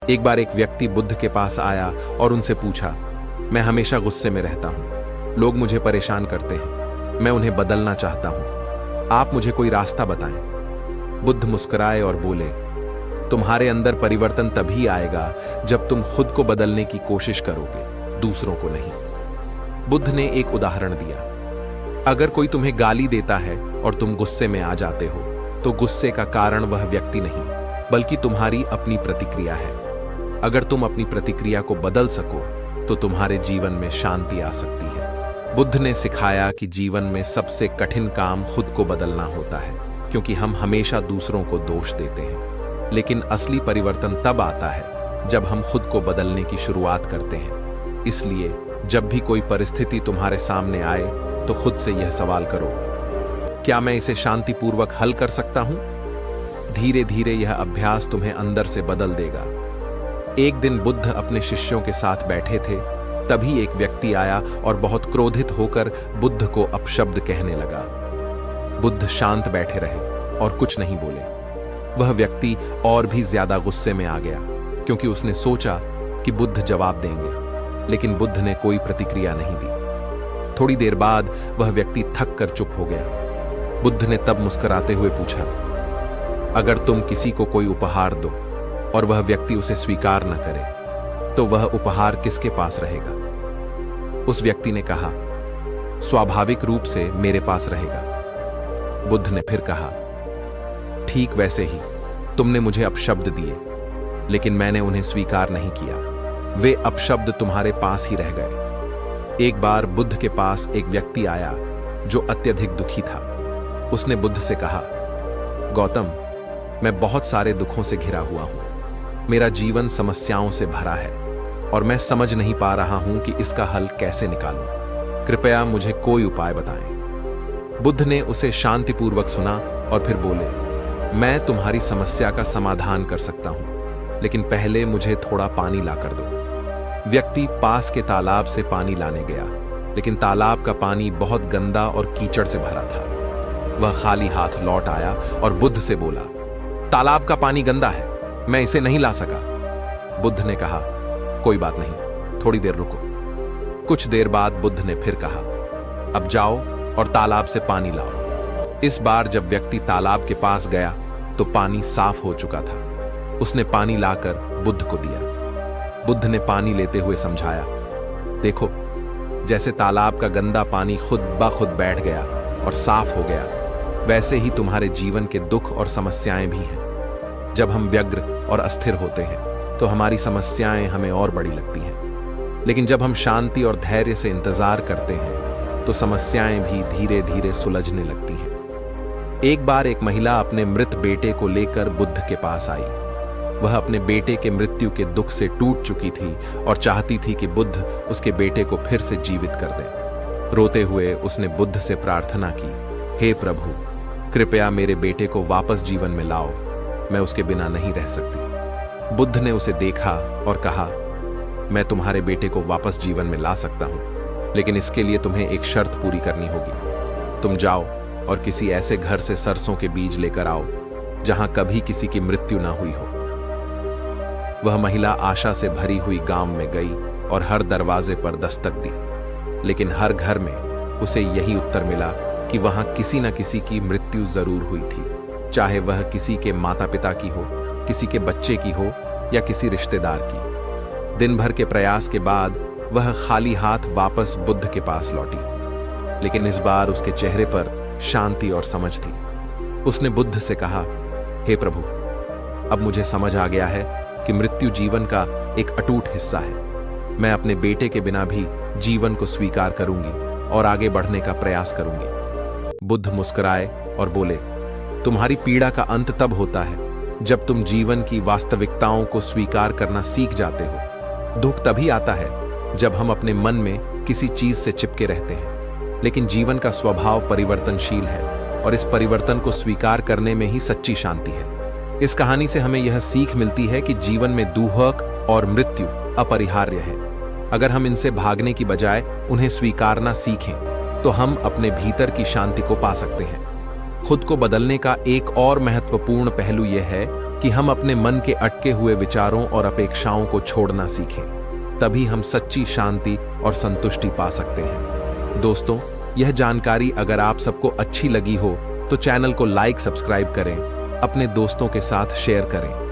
एक बार एक व्यक्ति बुद्ध के पास आया और उनसे पूछा, मैं हमेशा गुस्से में रहता हूं, लोग मुझे परेशान करते हैं, मैं उन्हें बदलना चाहता हूं, आप मुझे कोई रास्ता बताएं। बुद्ध मुस्कुराए और बोले, तुम्हारे अंदर परिवर्तन तभी आएगा जब तुम खुद को बदलने की कोशिश करोगे, दूसरों को नहीं। बुद्ध ने एक उदाहरण दिया, अगर कोई तुम्हें गाली देता है और तुम गुस्से में आ जाते हो तो गुस्से का कारण वह व्यक्ति नहीं बल्कि तुम्हारी अपनी प्रतिक्रिया है। अगर तुम अपनी प्रतिक्रिया को बदल सको तो तुम्हारे जीवन में शांति आ सकती है। बुद्ध ने सिखाया कि जीवन में सबसे कठिन काम खुद को बदलना होता है, क्योंकि हम हमेशा दूसरों को दोष देते हैं, लेकिन असली परिवर्तन तब आता है जब हम खुद को बदलने की शुरुआत करते हैं। इसलिए जब भी कोई परिस्थिति तुम्हारे सामने आए तो खुद से यह सवाल करो, क्या मैं इसे शांतिपूर्वक हल कर सकता हूं? धीरे धीरे यह अभ्यास तुम्हें अंदर से बदल देगा। एक दिन बुद्ध अपने शिष्यों के साथ बैठे थे, तभी एक व्यक्ति आया और बहुत क्रोधित होकर बुद्ध को अपशब्द कहने लगा। बुद्ध शांत बैठे रहे और कुछ नहीं बोले। वह व्यक्ति और भी ज्यादा गुस्से में आ गया, क्योंकि उसने सोचा कि बुद्ध जवाब देंगे, लेकिन बुद्ध ने कोई प्रतिक्रिया नहीं दी। थोड़ी देर बाद वह व्यक्ति थक कर चुप हो गया। बुद्ध ने तब मुस्कुराते हुए पूछा, अगर तुम किसी को कोई उपहार दो और वह व्यक्ति उसे स्वीकार न करे तो वह उपहार किसके पास रहेगा? उस व्यक्ति ने कहा, स्वाभाविक रूप से मेरे पास रहेगा। बुद्ध ने फिर कहा, ठीक वैसे ही तुमने मुझे अपशब्द दिए, लेकिन मैंने उन्हें स्वीकार नहीं किया। वे अपशब्द तुम्हारे पास ही रह गए। एक बार बुद्ध के पास एक व्यक्ति आया जो अत्यधिक दुखी था। उसने बुद्ध से कहा, गौतम, मैं बहुत सारे दुखों से घिरा हुआ हूं। मेरा जीवन समस्याओं से भरा है और मैं समझ नहीं पा रहा हूं कि इसका हल कैसे निकालूं। कृपया मुझे कोई उपाय बताएं। बुद्ध ने उसे शांतिपूर्वक सुना और फिर बोले, मैं तुम्हारी समस्या का समाधान कर सकता हूं, लेकिन पहले मुझे थोड़ा पानी लाकर दो। व्यक्ति पास के तालाब से पानी लाने गया, लेकिन तालाब का पानी बहुत गंदा और कीचड़ से भरा था। वह खाली हाथ लौट आया और बुद्ध से बोला, तालाब का पानी गंदा है, मैं इसे नहीं ला सका। बुद्ध ने कहा, कोई बात नहीं, थोड़ी देर रुको। कुछ देर बाद बुद्ध ने फिर कहा, अब जाओ और तालाब से पानी लाओ। इस बार जब व्यक्ति तालाब के पास गया तो पानी साफ हो चुका था। उसने पानी लाकर बुद्ध को दिया। बुद्ध ने पानी लेते हुए समझाया, देखो, जैसे तालाब का गंदा पानी खुद ब खुद बैठ गया और साफ हो गया, वैसे ही तुम्हारे जीवन के दुख और समस्याएं भी हैं। जब हम व्यग्र और अस्थिर होते हैं तो हमारी समस्याएं हमें और बड़ी लगती हैं, लेकिन जब हम शांति और धैर्य से इंतजार करते हैं तो समस्याएं भी धीरे धीरे सुलझने लगती हैं। एक बार एक महिला अपने मृत बेटे को लेकर बुद्ध के पास आई। वह अपने बेटे के मृत्यु के दुख से टूट चुकी थी और चाहती थी कि बुद्ध उसके बेटे को फिर से जीवित कर दें। रोते हुए उसने बुद्ध से प्रार्थना की, हे प्रभु, कृपया मेरे बेटे को वापस जीवन में लाओ, मैं उसके बिना नहीं रह सकती। बुद्ध ने उसे देखा और कहा, मैं तुम्हारे बेटे को वापस जीवन में ला सकता हूं, लेकिन इसके लिए तुम्हें एक शर्त पूरी करनी होगी। तुम जाओ और किसी ऐसे घर से सरसों के बीज लेकर आओ जहां कभी किसी की मृत्यु ना हुई हो। वह महिला आशा से भरी हुई गांव में गई और हर दरवाजे पर दस्तक दी, लेकिन हर घर में उसे यही उत्तर मिला कि वहां किसी न किसी की मृत्यु जरूर हुई थी, चाहे वह किसी के माता पिता की हो, किसी के बच्चे की हो या किसी रिश्तेदार की। दिन भर के प्रयास के बाद वह खाली हाथ वापस बुद्ध के पास लौटी, लेकिन इस बार उसके चेहरे पर शांति और समझ थी। उसने बुद्ध से कहा, हे प्रभु, अब मुझे समझ आ गया है कि मृत्यु जीवन का एक अटूट हिस्सा है। मैं अपने बेटे के बिना भी जीवन को स्वीकार करूंगी और आगे बढ़ने का प्रयास करूंगी। बुद्ध मुस्कुराए और बोले, तुम्हारी पीड़ा का अंत तब होता है जब तुम जीवन की वास्तविकताओं को स्वीकार करना सीख जाते हो। दुख तभी आता है जब हम अपने मन में किसी चीज से चिपके रहते हैं, लेकिन जीवन का स्वभाव परिवर्तनशील है और इस परिवर्तन को स्वीकार करने में ही सच्ची शांति है। इस कहानी से हमें यह सीख मिलती है कि जीवन में दुख और मृत्यु अपरिहार्य है। अगर हम इनसे भागने की बजाय उन्हें स्वीकारना सीखें तो हम अपने भीतर की शांति को पा सकते हैं। खुद को बदलने का एक और महत्वपूर्ण पहलू यह है कि हम अपने मन के अटके हुए विचारों और अपेक्षाओं को छोड़ना सीखें। तभी हम सच्ची शांति और संतुष्टि पा सकते हैं। दोस्तों, यह जानकारी अगर आप सबको अच्छी लगी हो तो चैनल को लाइक, सब्सक्राइब करें, अपने दोस्तों के साथ शेयर करें